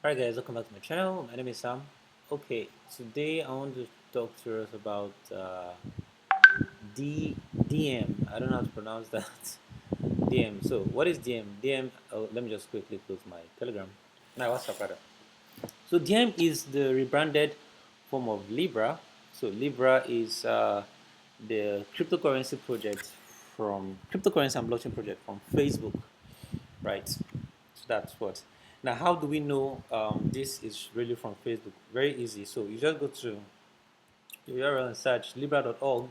Alright guys, welcome back to my channel. My name is Sam. Okay, today I want to talk to us about DM. I don't know how to pronounce that. DM. So what is DM? DM, oh, let me just quickly close my Telegram. My WhatsApp rather. So DM is the rebranded form of Libra. So Libra is the cryptocurrency and blockchain project from Facebook, right? So that's what. Now, how do we know this is really from Facebook? Very easy. So you just go to your URL and search libra.org.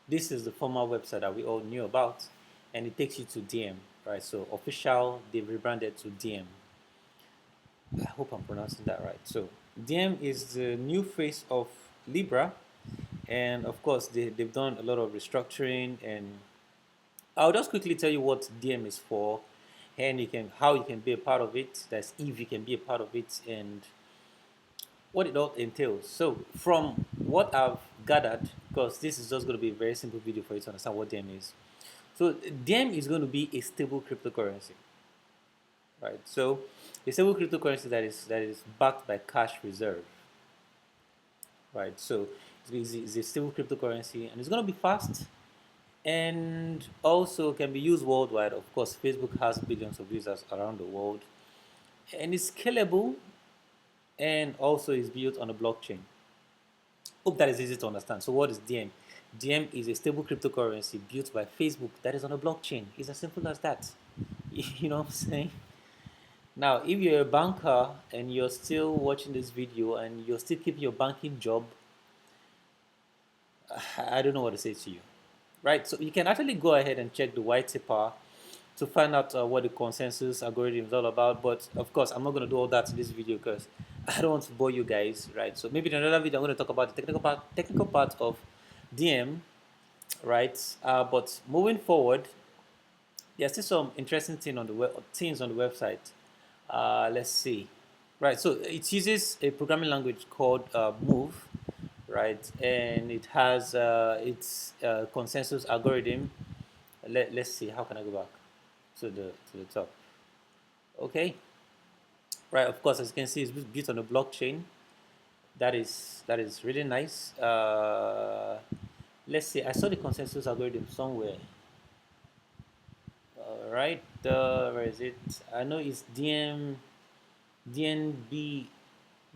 This is the former website that we all knew about, and it takes you to DM, right? So official, they've rebranded to DM. I hope I'm pronouncing that right. So DM is the new face of Libra, and of course they've done a lot of restructuring, and I'll just quickly tell you what DM is for, and how you can be a part of it. That's if you can be a part of it, and what it all entails. So from what I've gathered, because this is just going to be a very simple video for you to understand what DM is. So DM is going to be a stable cryptocurrency, right? So a stable cryptocurrency that is backed by cash reserve, right? So it's a stable cryptocurrency, and it's going to be fast, and also can be used worldwide. Of course, Facebook has billions of users around the world, and it's scalable, and also is built on a blockchain. Hope that is easy to understand. So what is DM? DM is a stable cryptocurrency built by Facebook that is on a blockchain. It's as simple as that. You know what I'm saying? Now, if you're a banker and you're still watching this video and you're still keeping your banking job, I don't know what to say to you. Right? So you can actually go ahead and check the white paper to find out what the consensus algorithm is all about. But of course, I'm not going to do all that in this video because I don't want to bore you guys, right? So maybe in another video, I'm going to talk about the technical part of DM, right? But moving forward, there's still some interesting things on the website. Let's see. Right, so it uses a programming language called Move, right? And it has its consensus algorithm. Let's see, how can I go back to the top? Okay, right. Of course, as you can see, it's built on a blockchain. That is really nice. Let's see. I saw the consensus algorithm somewhere. All right, where is it? I know it's DNB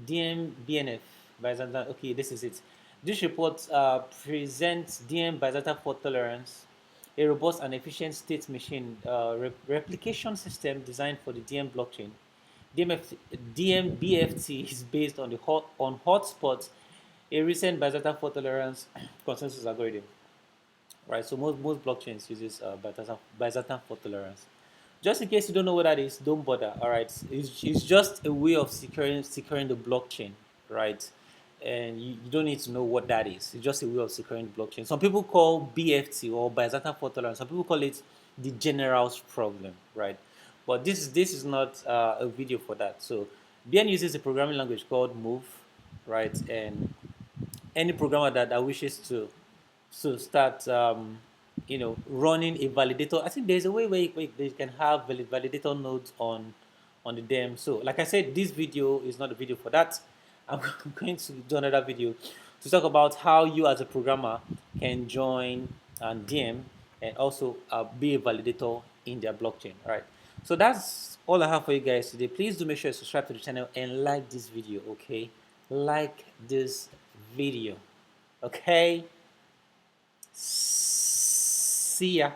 DMBNF byzantine. Okay, this is it. This report presents DM byzantine fault tolerance, a robust and efficient state machine replication system designed for the DM blockchain. DMBFT is based on hotspots, a recent byzantine fault tolerance consensus algorithm. Right, so most blockchains uses byzantine fault tolerance. Just in case you don't know what that is, don't bother. All right, it's just a way of securing the blockchain, right? And you don't need to know what that is. It's just a way of securing the blockchain. Some people call BFT or byzantine fault tolerance. Some people call it the general's problem, right? But this is not a video for that. So BN uses a programming language called Move, right? And any programmer that wishes to start running a validator. I think there's a way where they can have validator nodes on the DEM. So like I said, this video is not a video for that. I'm going to do another video to talk about how you as a programmer can join and DM and also be a validator in their blockchain. All right, so that's all I have for you guys today. Please do make sure you subscribe to the channel and like this video. Okay, like this video. Okay, see ya.